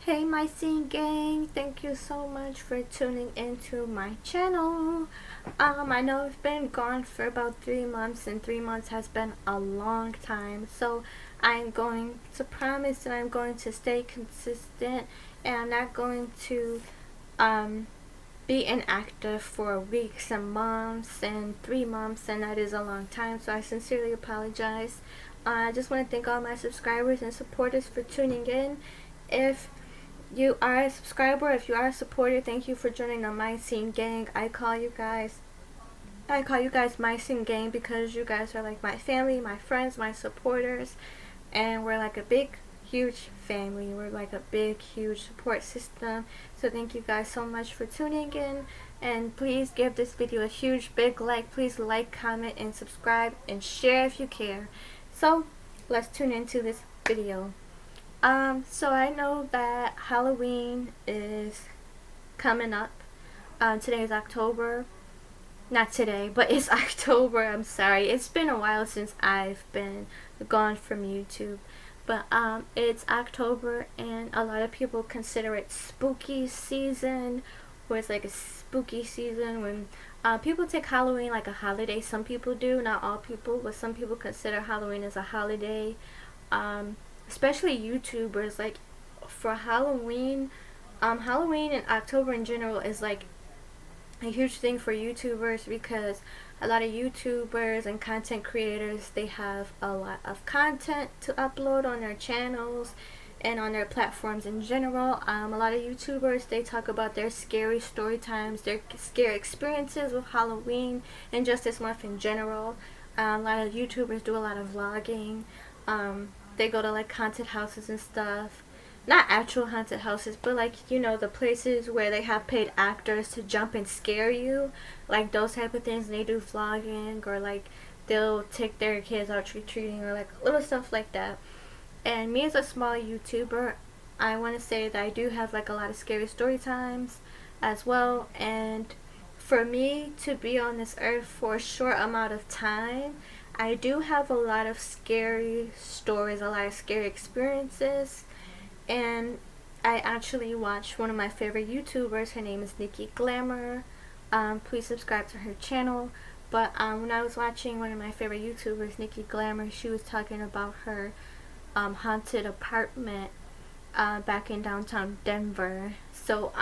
Hey Myscene Gang, thank you so much for tuning into my channel. I know I've been gone for about 3 months, and 3 months has been a long time, so I'm going to promise that I'm going to stay consistent, and I'm not going to be inactive for weeks and months and 3 months, and that is a long time, so I sincerely apologize. I just want to thank all my subscribers and supporters for tuning in. If you are a subscriber, if you are a supporter, thank you for joining the Myscene Gang. I call you guys Myscene Gang because you guys are like my family, my friends, my supporters, and we're like a big huge family. We're like a big huge support system. So thank you guys so much for tuning in, and please give this video a huge big like. Please like, comment, and subscribe, and share if you care. So let's tune into this video. So I know that Halloween is coming up. Today is October. Not today, but it's October. I'm sorry. It's been a while since I've been gone from YouTube. But it's October, and a lot of people consider it spooky season, where it's like a spooky season when people take Halloween like a holiday. Some people do, not all people, but some people consider Halloween as a holiday. Especially YouTubers, like for Halloween, Halloween in October in general is like a huge thing for YouTubers, because a lot of YouTubers and content creators, they have a lot of content to upload on their channels and on their platforms in general. A lot of YouTubers, they talk about their scary story times, their scary experiences with Halloween and just this month in general. A lot of YouTubers do a lot of vlogging. They go to like haunted houses and stuff. Not actual haunted houses, but like, you know, the places where they have paid actors to jump and scare you. Like those type of things. And they do vlogging, or like they'll take their kids out trick-or-treating, or like little stuff like that. And me as a small YouTuber, I want to say that I do have like a lot of scary story times as well. And for me to be on this earth for a short amount of time, I do have a lot of scary stories, a lot of scary experiences, and I actually watched one of my favorite YouTubers. Her name is Nikki Glamour. Please subscribe to her channel. But when I was watching one of my favorite YouTubers, Nikki Glamour, she was talking about her haunted apartment back in downtown Denver. So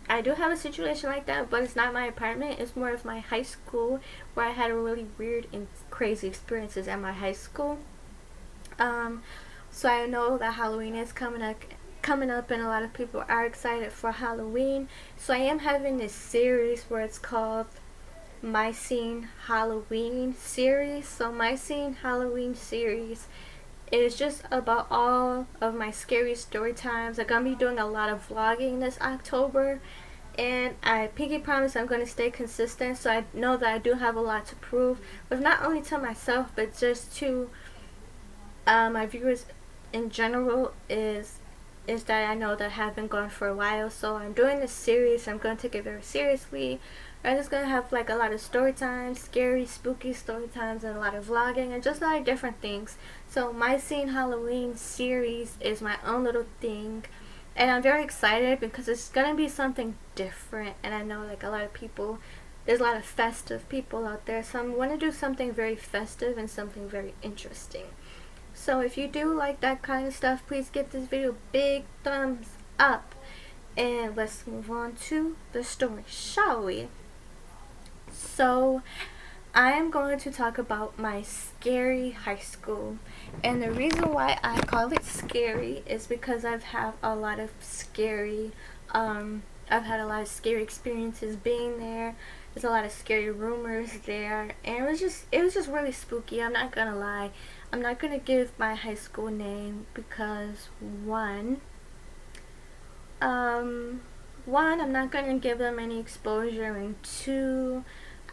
I do have a situation like that, but it's not my apartment. It's more of my high school, where I had a really weird and crazy experiences at my high school. So I know that Halloween is coming up, and a lot of people are excited for Halloween. So I am having this series where it's called Myscene Halloween series. So Myscene Halloween series is just about all of my scary story times. I'm gonna be doing a lot of vlogging this October, and I pinky promise I'm gonna stay consistent. So I know that I do have a lot to prove, but not only to myself, but just to my viewers in general, is that I know that I have been gone for a while. So I'm doing this series. I'm going to take it very seriously. I'm just going to have like a lot of story times, scary, spooky story times, and a lot of vlogging, and just a lot of different things. So Myscene Halloween series is my own little thing, and I'm very excited because it's going to be something different. And I know like a lot of people, there's a lot of festive people out there, so I want to do something very festive and something very interesting. So if you do like that kind of stuff, please give this video a big thumbs up. And let's move on to the story, shall we? So I am going to talk about my scary high school. And the reason why I call it scary is because I've had a lot of scary experiences being there. There's a lot of scary rumors there, and it was just really spooky. I'm not gonna lie. I'm not gonna give my high school name because one, I'm not gonna give them any exposure, and two,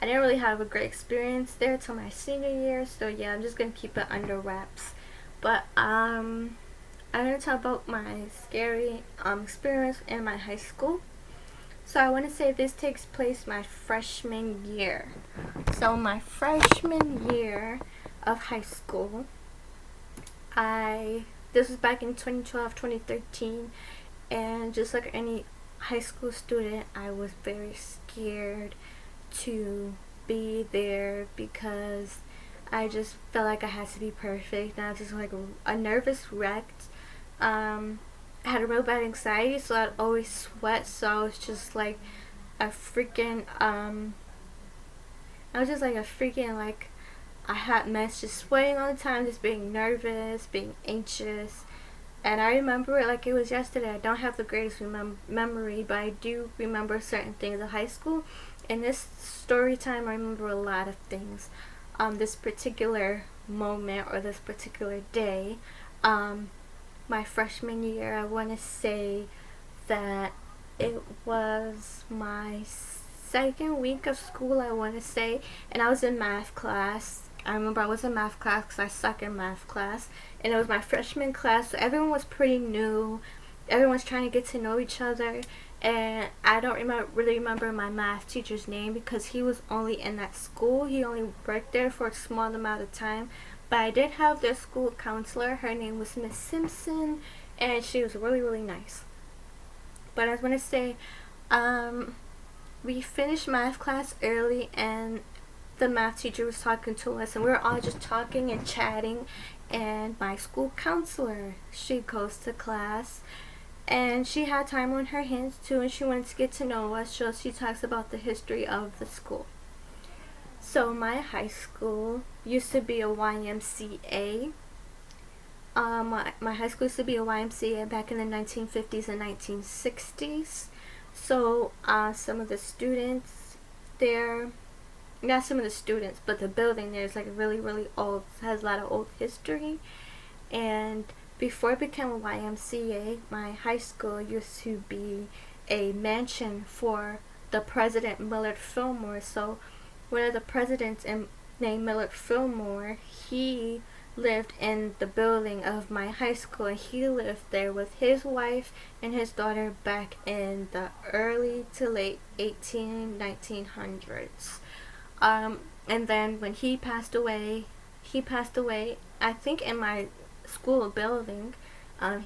I didn't really have a great experience there till my senior year. So yeah, I'm just gonna keep it under wraps. But I'm gonna talk about my scary experience in my high school. So I want to say this takes place my freshman year. So my freshman year of high school, this was back in 2012, 2013, And just like any high school student, I was very scared to be there because I just felt like I had to be perfect, and I was just like a nervous wreck. I had a real bad anxiety, so I'd always sweat, so I was just like a freaking I was just like a freaking like a hot mess, just sweating all the time, just being nervous, being anxious. And I remember it like it was yesterday. I don't have the greatest memory, but I do remember certain things of high school. In this story time, I remember a lot of things. This particular moment or this particular day, my freshman year, I want to say that it was my second week of school, I want to say, and I was in math class. I remember I was in math class because I suck in math class, and it was my freshman class, so everyone was pretty new. Everyone's trying to get to know each other, and I don't really remember my math teacher's name because he was only in that school. He only worked there for a small amount of time, but I did have their school counselor. Her name was Miss Simpson, and she was really, really nice. But I was going to say, we finished math class early, and the math teacher was talking to us, and we were all just talking and chatting, and my school counselor, she goes to class, and she had time on her hands too, and she wanted to get to know us, so she talks about the history of the school. So my high school used to be a YMCA. My high school used to be a YMCA back in the 1950s and 1960s. So some of the students there, not some of the students, but the building there is like really, really old, has a lot of old history. And before it became a YMCA, my high school used to be a mansion for the President Millard Fillmore. So one of the presidents named Millard Fillmore, he lived in the building of my high school, and he lived there with his wife and his daughter back in the early to late 1900s. And then when he passed away, I think in my school building.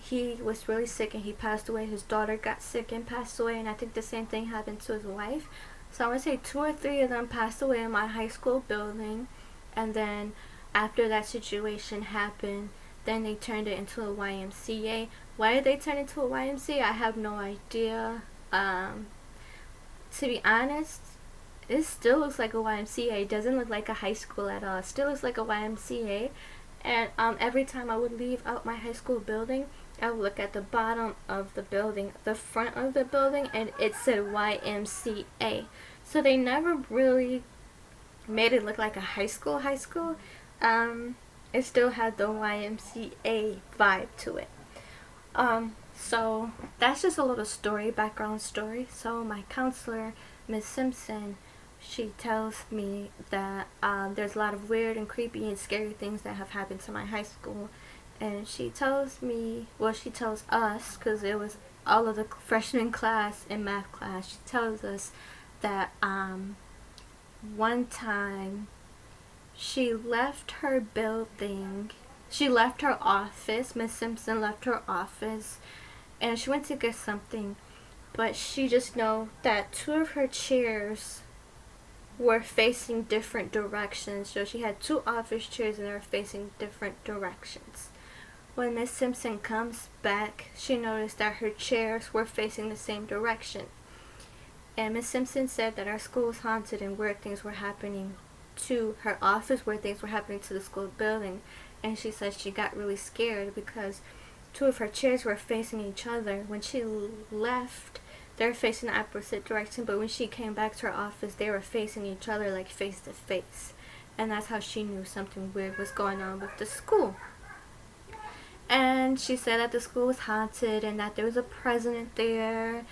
He was really sick and he passed away. His daughter got sick and passed away, and I think the same thing happened to his wife. So I would say 2 or 3 of them passed away in my high school building, and then after that situation happened, then they turned it into a YMCA. Why did they turn it into a YMCA? I have no idea. To be honest, it still looks like a YMCA. It doesn't look like a high school at all. It still looks like a YMCA. And every time I would leave out my high school building, I would look at the bottom of the building, the front of the building, and it said YMCA. So they never really made it look like a high school. It still had the YMCA vibe to it. So that's just a little story, background story. So my counselor, Miss Simpson, she tells me that there's a lot of weird and creepy and scary things that have happened to my high school. And she tells me, well, she tells us, because it was all of the freshman class in math class, she tells us that one time she left her building, she left her office, Miss Simpson left her office, and she went to get something, but she just know that 2 of her chairs were facing different directions. So she had 2 office chairs and they were facing different directions. When Miss Simpson comes back, she noticed that her chairs were facing the same direction. And Miss Simpson said that our school was haunted and weird things were happening to her office, weird things were happening to the school building. And she said she got really scared because 2 of her chairs were facing each other. When she left, they were facing the opposite direction, but when she came back to her office, they were facing each other like face to face. And that's how she knew something weird was going on with the school. And she said that the school was haunted and that there was a president there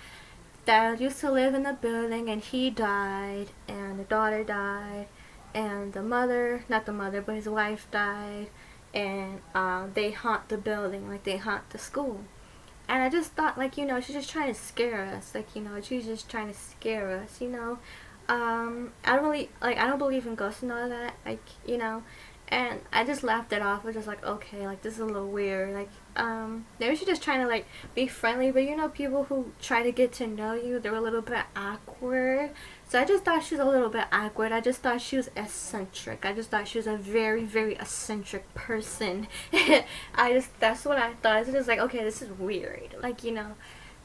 that used to live in the building, and he died, and the daughter died, and the mother, not the mother, but his wife died, and they haunt the building, like they haunt the school. And I just thought, like, you know, she's just trying to scare us. Like, you know, she's just trying to scare us, you know. I don't believe in ghosts and all that, like, you know. And I just laughed it off. I was just like, okay, like, this is a little weird. Like, maybe she's just trying to like be friendly, but you know, people who try to get to know you, they're a little bit awkward. So I just thought she was a little bit awkward. I just thought she was eccentric. I just thought she was a very, very eccentric person. That's what I thought. It's just like, okay, this is weird, like, you know.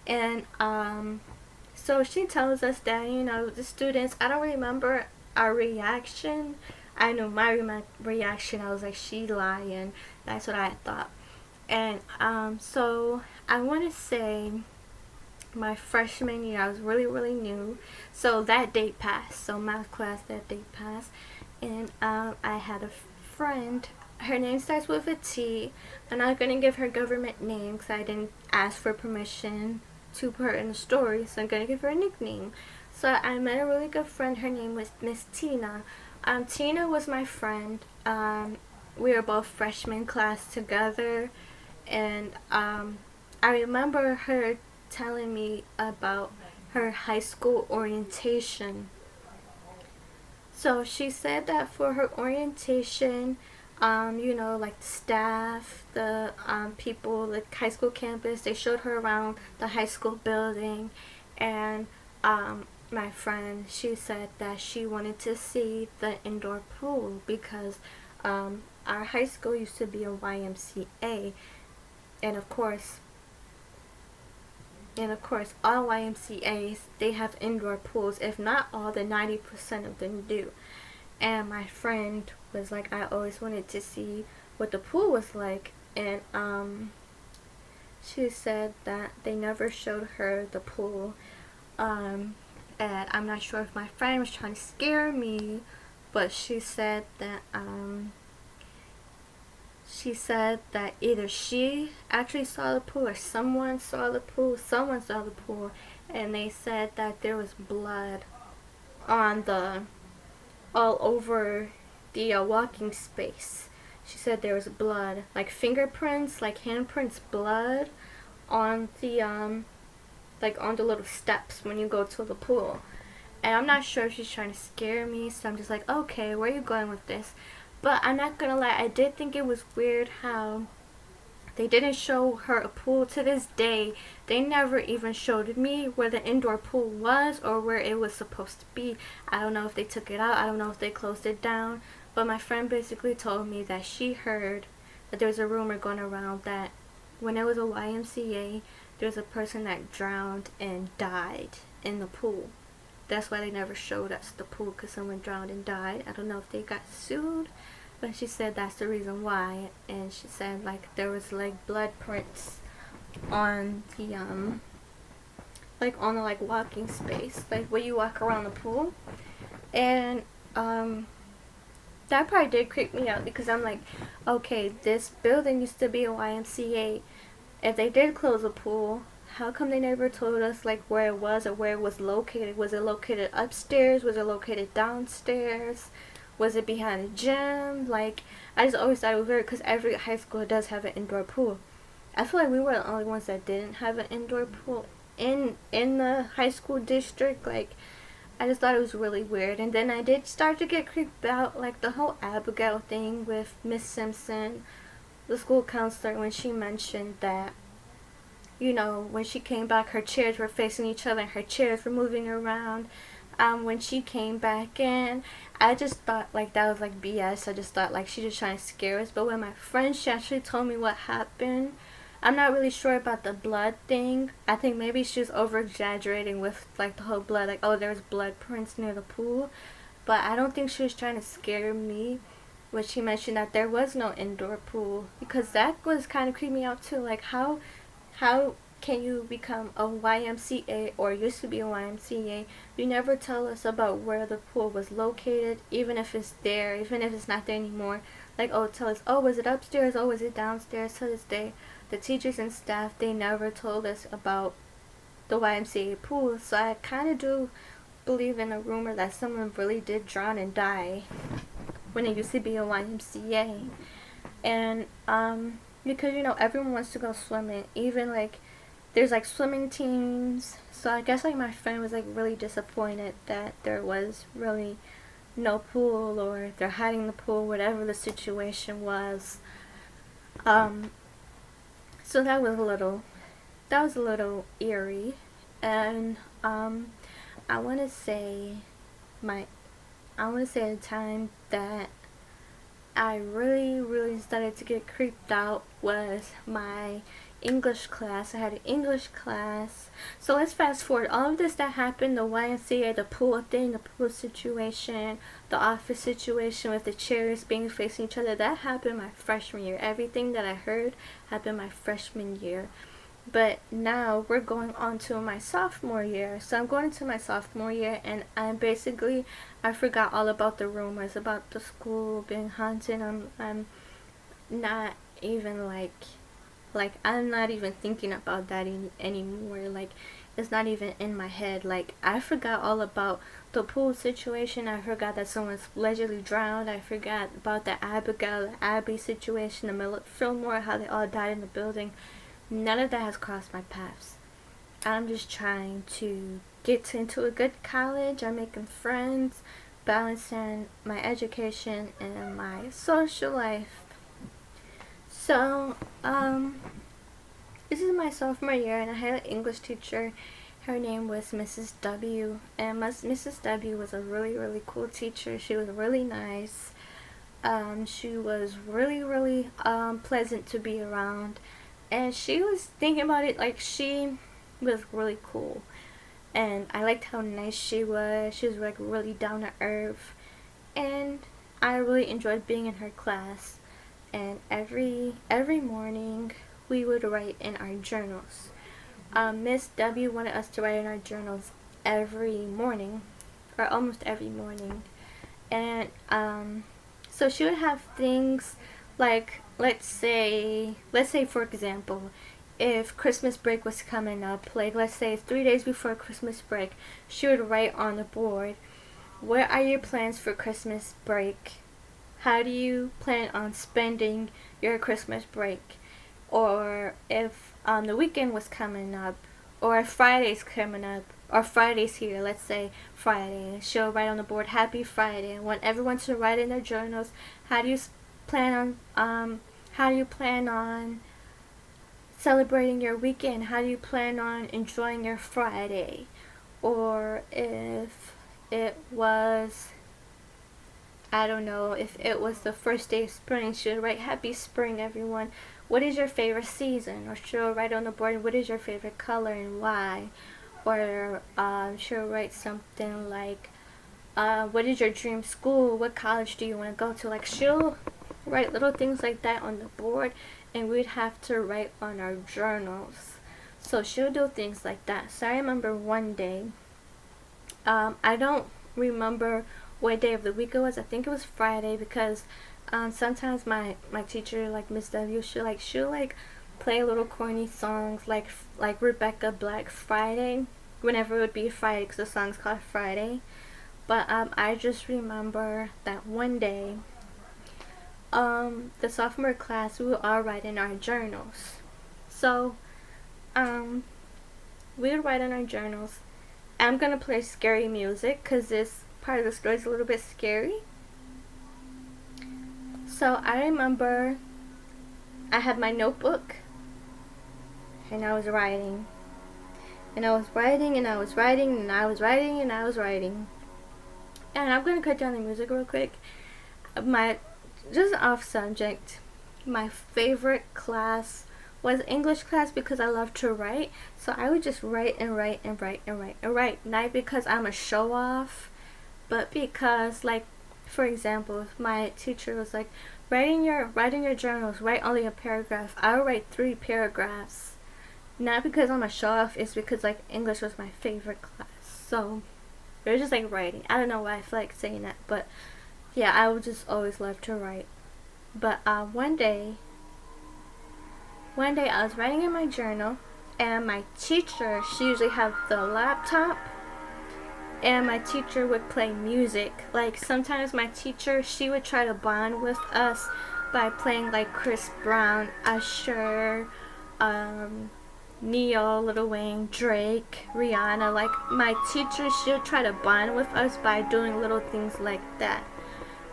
And so she tells us that, you know, the students, I don't remember our reaction. I know my reaction. I was like, she lying. That's what I thought. And so I want to say my freshman year, I was really, really new. So that date passed. So math class, that date passed. And I had a friend. Her name starts with a T. I'm not going to give her government name because I didn't ask for permission to put her in the story. So I'm going to give her a nickname. So I met a really good friend. Her name was Miss Tina. Tina was my friend. We were both freshman class together. And I remember her telling me about her high school orientation. So she said that for her orientation, you know, like the staff, the people, the high school campus, they showed her around the high school building. And my friend, she said that she wanted to see the indoor pool because our high school used to be a YMCA. And of course, all YMCAs, they have indoor pools. If not all, then 90% of them do. And my friend was like, I always wanted to see what the pool was like. And she said that they never showed her the pool. And I'm not sure if my friend was trying to scare me, but she said that either she actually saw the pool or someone saw the pool. And they said that there was blood on all over the walking space. She said there was blood, like fingerprints, like handprints, blood on the like on the little steps when you go to the pool. And I'm not sure if she's trying to scare me, so I'm just like, okay, where are you going with this? But I'm not gonna lie, I did think it was weird how they didn't show her a pool. To this day, they never even showed me where the indoor pool was or where it was supposed to be. I don't know if they took it out, I don't know if they closed it down, but my friend basically told me that she heard that there was a rumor going around that when it was a YMCA, there was a person that drowned and died in the pool. That's why they never showed us the pool, because someone drowned and died. I don't know if they got sued, but she said that's the reason why. And she said like there was like blood prints on the like on the like walking space, like where you walk around the pool. And that part did creep me out because I'm like, okay, this building used to be a YMCA. If they did close a pool, how come they never told us like where it was or where it was located? Was it located upstairs? Was it located downstairs? Was it behind a gym? Like, I just always thought it was weird because every high school does have an indoor pool. I feel like we were the only ones that didn't have an indoor pool in the high school district. Like, I just thought it was really weird. And then I did start to get creeped out, like the whole Abigail thing with Miss Simpson, the school counselor, when she mentioned that, you know, when she came back, her chairs were facing each other and her chairs were moving around. When she came back in, I just thought like that was like BS. I just thought like she just trying to scare us. But when my friend, she actually told me what happened. I'm not really sure about the blood thing. I think maybe she was over exaggerating with like the whole blood, like, oh, there's blood prints near the pool. But I don't think she was trying to scare me when she mentioned that there was no indoor pool, because that was kind of creeping me out too. Like, how can you become a YMCA or used to be a YMCA? You never tell us about where the pool was located, even if it's there, even if it's not there anymore. Like, oh, tell us, oh, was it upstairs? Oh, was it downstairs? To this day, the teachers and staff, they never told us about the YMCA pool. So I kind of do believe in a rumor that someone really did drown and die when it used to be a YMCA. And because, you know, everyone wants to go swimming, even like there's like swimming teams. So I guess like my friend was like really disappointed that there was really no pool, or they're hiding the pool, whatever the situation was. So that was a little eerie. And I want to say my I want to say a time that I really started to get creeped out was my English class. I had an English class. So let's fast forward. All of this that happened, the YMCA, the pool thing, the pool situation, the office situation with the chairs being facing each other, that happened my freshman year. Everything that I heard happened my freshman year. But now we're going on to my sophomore year. So I'm going into my sophomore year, and I forgot all about the rumors about the school being haunted. I'm not even I'm not even thinking about that anymore. Like, it's not even in my head. Like, I forgot all about the pool situation. I forgot that someone's allegedly drowned. I forgot about the Abby situation, the Miller Fillmore, how they all died in the building. None of that has crossed my paths. I'm just trying to get into a good college. I'm making friends, balancing my education and my social life. So, this is my sophomore year, and I had an English teacher. Her name was Mrs. W, and Mrs. W was a really cool teacher. She was really nice. She was really pleasant to be around. And she was thinking about it, like, she was really cool. And I liked how nice she was. She was, like, really down to earth. And I really enjoyed being in her class. And every morning, we would write in our journals. Miss W wanted us to write in our journals every morning, or almost every morning. And, so she would have things like, let's say for example, if Christmas break was coming up, like let's say 3 days before Christmas break, she would write on the board, what are your plans for Christmas break? How do you plan on spending your Christmas break? Or if the weekend was coming up, or if Friday's coming up, or Friday's here, let's say Friday, she'll write on the board, Happy Friday. I want everyone to write in their journals, how do you plan on celebrating your weekend? How do you plan on enjoying your Friday? Or if it was, I don't know, if it was the first day of spring, she'll write Happy Spring, everyone. What is your favorite season? Or she'll write on the board, what is your favorite color and why? Or she'll write something like, what is your dream school? What college do you want to go to? Like, she'll write little things like that on the board, and we'd have to write on our journals. So she'll do things like that. So I remember one day, I don't remember what day of the week it was. I think it was Friday, because sometimes my teacher, like Miss W, she'll play little corny songs like Rebecca Black Friday, whenever it would be Friday, because the song's called Friday. But I just remember that one day, the sophomore class, we would all write in our journals. So, we would write in our journals. I'm gonna play scary music, because this part of the story is a little bit scary. So, I remember I had my notebook, and I was writing. And I was writing, and I was writing, and I was writing, and I was writing. And I'm gonna cut down the music real quick. Just off subject, my favorite class was English class, because I love to write. So I would just write and write and write and write and write. Not because I'm a show off, but because, like, for example, if my teacher was like, writing your journals, write only a paragraph, I would write 3 paragraphs. Not because I'm a show off, it's because, like, English was my favorite class. So it was just like writing. I don't know why I feel like saying that, but yeah, I would just always love to write. But one day I was writing in my journal, and my teacher, she usually had the laptop, and my teacher would play music. Like, sometimes my teacher, she would try to bond with us by playing like Chris Brown, Usher, Neo, Lil Wayne, Drake, Rihanna. Like, my teacher, she would try to bond with us by doing little things like that.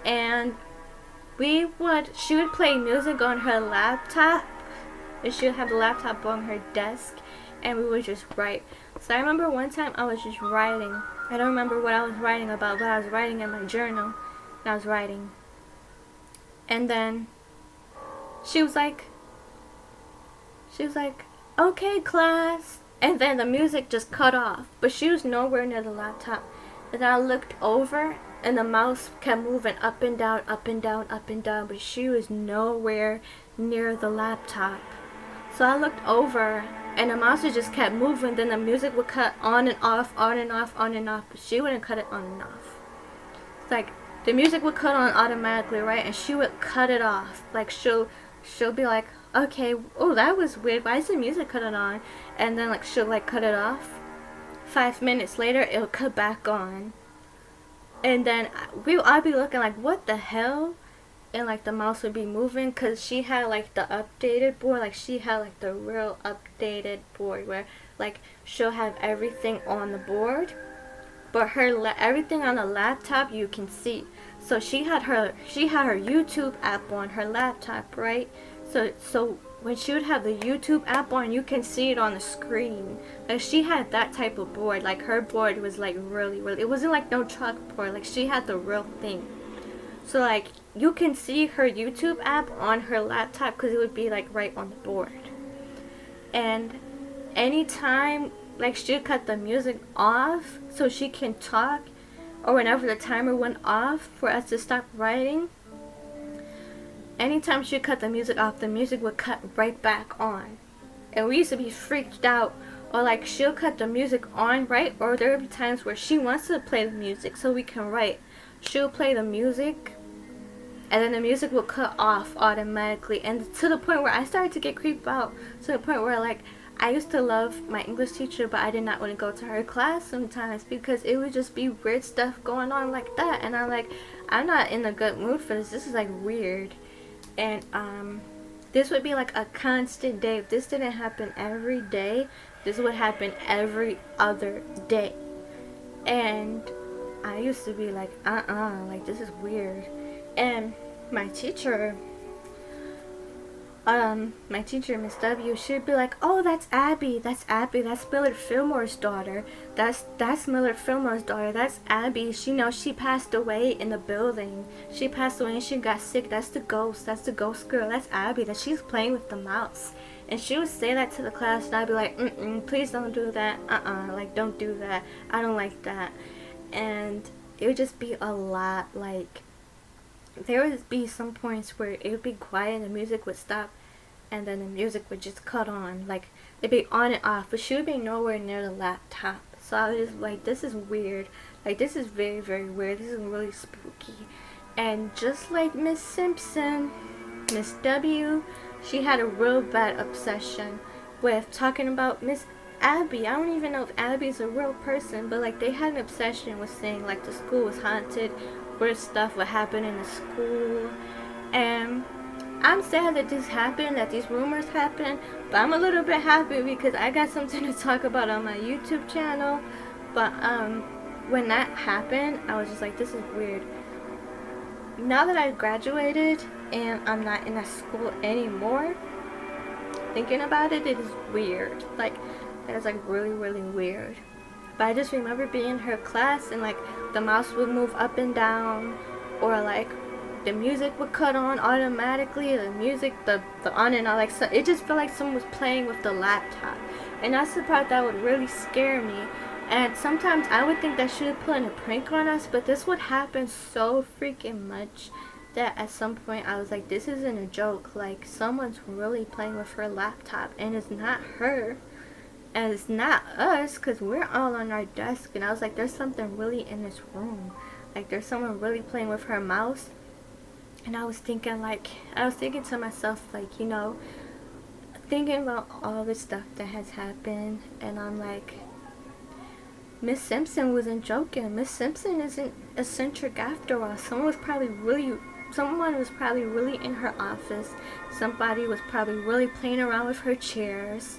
And she would play music on her laptop, and she would have the laptop on her desk, and we would just write. So I remember one time I was just writing. I don't remember what I was writing about, but I was writing in my journal, and I was writing. And then she was like, okay, class. And then the music just cut off, but she was nowhere near the laptop. And then I looked over, and the mouse kept moving up and down, up and down, up and down, but she was nowhere near the laptop. So I looked over, and the mouse just kept moving. Then the music would cut on and off, on and off, on and off, but she wouldn't cut it on and off. It's like the music would cut on automatically, right? And she would cut it off. Like she'll be like, okay, oh, that was weird. Why is the music cutting on? And then like she'll like cut it off. 5 minutes later, it'll cut back on. And then I'd be looking like, what the hell? And like the mouse would be moving, because she had like the updated board. Like she had like the real updated board where like she'll have everything on the board, but everything on the laptop you can see. So she had her YouTube app on her laptop, right? So when she would have the YouTube app on, you can see it on the screen. Like she had that type of board. Like her board was like really, it wasn't like no chalkboard. Like she had the real thing. So like you can see her YouTube app on her laptop, because it would be like right on the board. And anytime like she'd cut the music off so she can talk, or whenever the timer went off for us to stop writing, anytime she cut the music off, the music would cut right back on. And we used to be freaked out. Or like she'll cut the music on, right? Or there would be times where she wants to play the music so we can write. She'll play the music, and then the music will cut off automatically. And to the point where I started to get creeped out. To the point where like I used to love my English teacher, but I did not want to go to her class sometimes, because it would just be weird stuff going on like that. And I'm like, I'm not in a good mood for this. This is like weird. And this would be like a constant day. If this didn't happen every day, this would happen every other day. And I used to be like, like this is weird. And my teacher, Miss W, she'd be like, oh, that's Abby, that's Millard Fillmore's daughter, that's Millard Fillmore's daughter, that's Abby, she passed away in the building, she passed away and she got sick, that's the ghost girl, that's Abby, that she's playing with the mouse. And she would say that to the class, and I'd be like, please don't do that, like don't do that, I don't like that. And it would just be a lot. Like there would be some points where it would be quiet and the music would stop, and then the music would just cut on. Like it'd be on and off, but she would be nowhere near the laptop. So I was just like, this is weird. Like this is very, very weird. This is really spooky. And just like Miss Simpson, Miss W, she had a real bad obsession with talking about Miss Abby. I don't even know if Abby's a real person, but like they had an obsession with saying like the school was haunted, weird stuff would happen in the school. And I'm sad that this happened, that these rumors happened, but I'm a little bit happy because I got something to talk about on my YouTube channel. But when that happened, I was just like, this is weird. Now that I graduated and I'm not in that school anymore, thinking about it, it is weird. Like it is like really, really weird. But I just remember being in her class and like the mouse would move up and down, or like the music would cut on automatically, the music, the on and on, like so it just felt like someone was playing with the laptop. And that's the part that would really scare me. And sometimes I would think that she was putting a prank on us, but this would happen so freaking much that at some point I was like, this isn't a joke. Like someone's really playing with her laptop, and it's not her. And it's not us, because we're all on our desk. And I was like, there's something really in this room. Like, there's someone really playing with her mouse. And I was thinking to myself, like, you know, thinking about all the stuff that has happened. And I'm like, Miss Simpson wasn't joking. Miss Simpson isn't eccentric after all. Someone was probably really in her office. Somebody was probably really playing around with her chairs.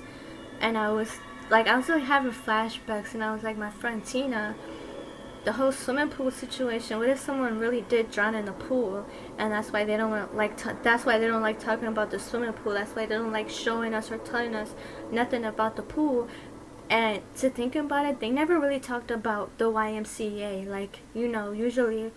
And I was like having flashbacks, and I was like, my friend Tina, the whole swimming pool situation. What if someone really did drown in the pool, and that's why they don't like talking about the swimming pool. That's why they don't like showing us or telling us nothing about the pool. And to think about it, they never really talked about the YMCA. Like, you know, usually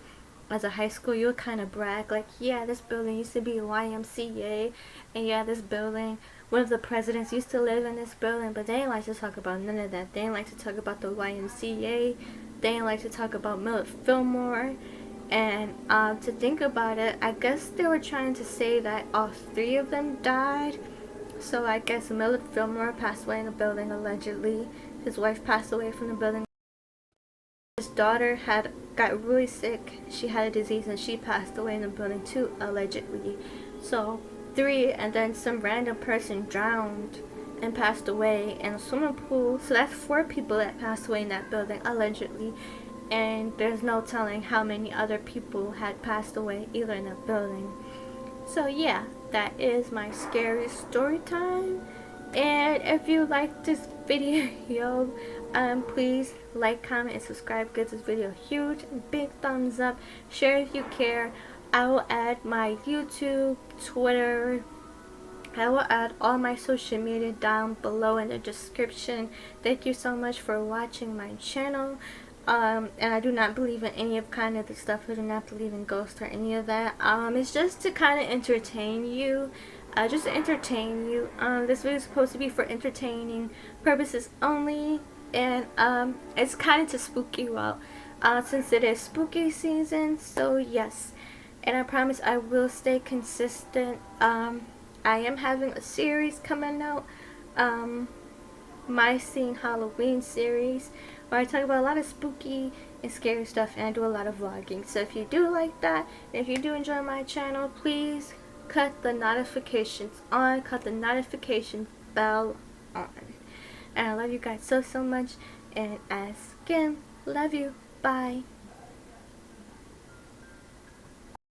as a high school, you would kind of brag, like, yeah, this building used to be YMCA, and yeah, this building, one of the presidents used to live in this building. But they didn't like to talk about none of that. They didn't like to talk about the YMCA. They didn't like to talk about Millard Fillmore. And to think about it, I guess they were trying to say that all three of them died. So I guess Millard Fillmore passed away in the building, allegedly. His wife passed away from the building. His daughter got really sick. She had a disease and she passed away in the building too, allegedly. So 3, and then some random person drowned and passed away in a swimming pool. So that's 4 people that passed away in that building, allegedly. And there's no telling how many other people had passed away either in that building. So yeah, that is my scary story time. And if you like this video, please like, comment, and subscribe. Give this video a huge big thumbs up. Share if you care. I will add my YouTube, Twitter. I will add all my social media down below in the description. Thank you so much for watching my channel. And I do not believe in any of kind of the stuff. I do not believe in ghosts or any of that. It's just to kind of entertain you. Just to entertain you. This video is supposed to be for entertaining purposes only. And it's kind of to spook you out. Since it is spooky season. So yes. And I promise I will stay consistent. I am having a series coming out. Myscene Halloween series, where I talk about a lot of spooky and scary stuff, and I do a lot of vlogging. So if you do like that, and if you do enjoy my channel, please cut the notifications on, cut the notification bell on. And I love you guys so much, and as again, love you. Bye.